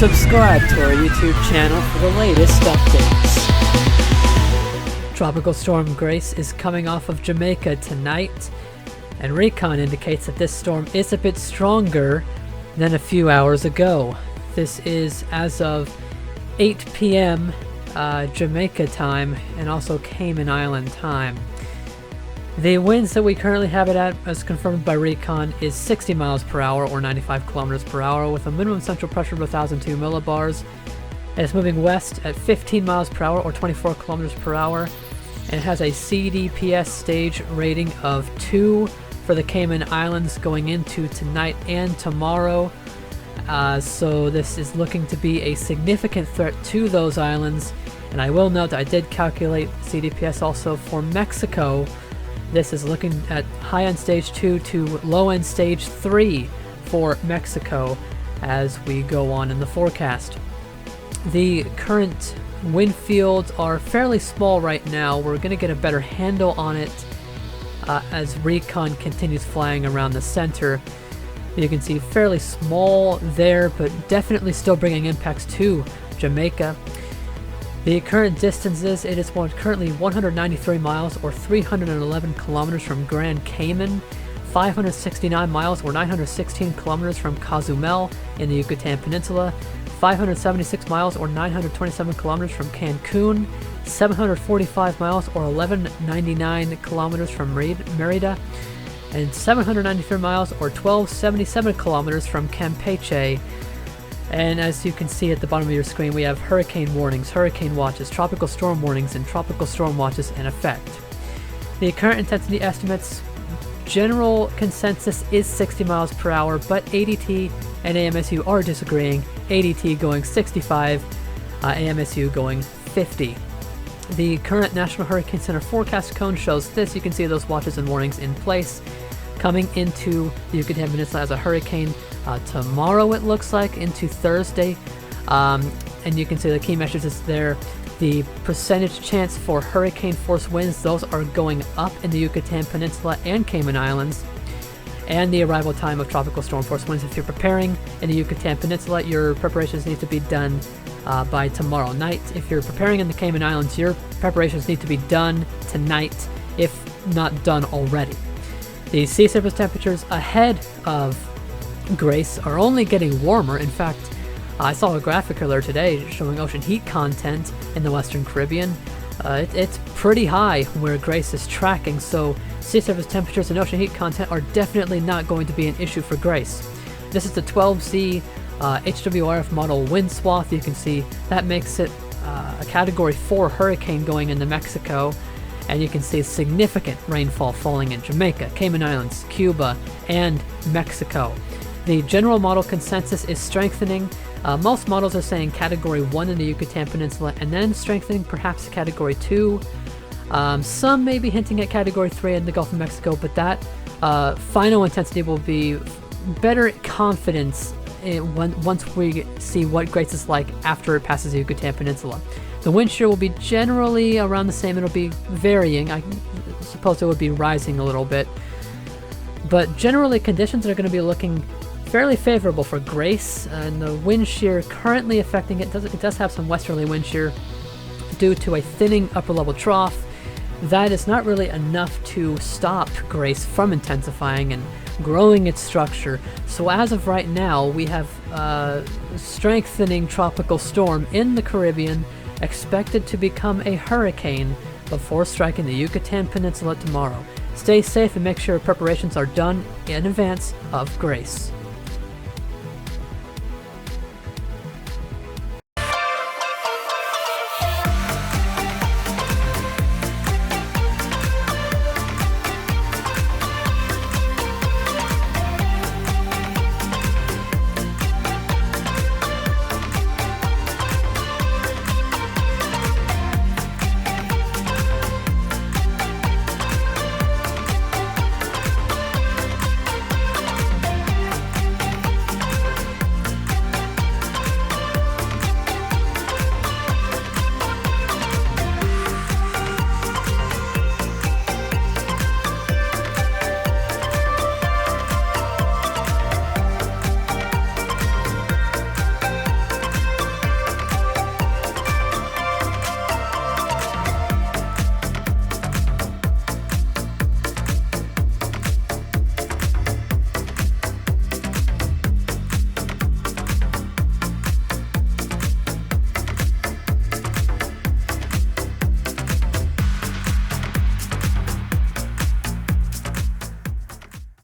subscribe to our YouTube channel for the latest updates. Tropical Storm Grace is coming off of Jamaica tonight, and recon indicates that this storm is a bit stronger than a few hours ago. This is as of 8 p.m. Jamaica time and also Cayman Island time. The winds that we currently have it at, as confirmed by recon, is 60 miles per hour or 95 kilometers per hour with a minimum central pressure of 1,002 millibars. And it's moving west at 15 miles per hour or 24 kilometers per hour. And it has a CDPS stage rating of 2 for the Cayman Islands going into tonight and tomorrow. So this is looking to be a significant threat to those islands. And I will note that I did calculate CDPS also for Mexico. This is looking at high-end stage 2 to low-end stage 3 for Mexico as we go on in the forecast. The current wind fields are fairly small right now. We're going to get a better handle on it as recon continues flying around the center. You can see fairly small there, but definitely still bringing impacts to Jamaica. The current distance is, it is currently 193 miles or 311 kilometers from Grand Cayman, 569 miles or 916 kilometers from Cozumel in the Yucatan Peninsula, 576 miles or 927 kilometers from Cancun, 745 miles or 1199 kilometers from Merida, and 793 miles or 1277 kilometers from Campeche. And as you can see at the bottom of your screen, we have hurricane warnings, hurricane watches, tropical storm warnings, and tropical storm watches in effect. The current intensity estimates, general consensus is 60 miles per hour, but ADT and AMSU are disagreeing. ADT going 65, AMSU going 50. The current National Hurricane Center forecast cone shows this. You can see those watches and warnings in place. Coming into the Yucatan Peninsula as a hurricane tomorrow, it looks like, into Thursday. And you can see the key messages there. The percentage chance for hurricane force winds, those are going up in the Yucatan Peninsula and Cayman Islands. And the arrival time of tropical storm force winds. If you're preparing in the Yucatan Peninsula, your preparations need to be done by tomorrow night. If you're preparing in the Cayman Islands, your preparations need to be done tonight, if not done already. The sea surface temperatures ahead of Grace are only getting warmer. In fact, I saw a graphic earlier today showing ocean heat content in the Western Caribbean. It's pretty high where Grace is tracking, so sea surface temperatures and ocean heat content are definitely not going to be an issue for Grace. This is the 12Z HWRF model wind swath. You can see that makes it a Category 4 hurricane going into Mexico. And you can see significant rainfall falling in Jamaica, Cayman Islands, Cuba, and Mexico. The general model consensus is strengthening. Most models are saying Category 1 in the Yucatan Peninsula and then strengthening perhaps Category 2. Some may be hinting at Category 3 in the Gulf of Mexico, but that final intensity will be better confidence once we see what Grace is like after it passes the Yucatan Peninsula. The wind shear will be generally around the same. It'll be varying. I suppose it would be rising a little bit. But generally, conditions are going to be looking fairly favorable for Grace. And the wind shear currently affecting it does have some westerly wind shear due to a thinning upper level trough. That is not really enough to stop Grace from intensifying and growing its structure. So as of right now, we have a strengthening tropical storm in the Caribbean, expected to become a hurricane before striking the Yucatan Peninsula tomorrow. Stay safe and make sure preparations are done in advance of Grace.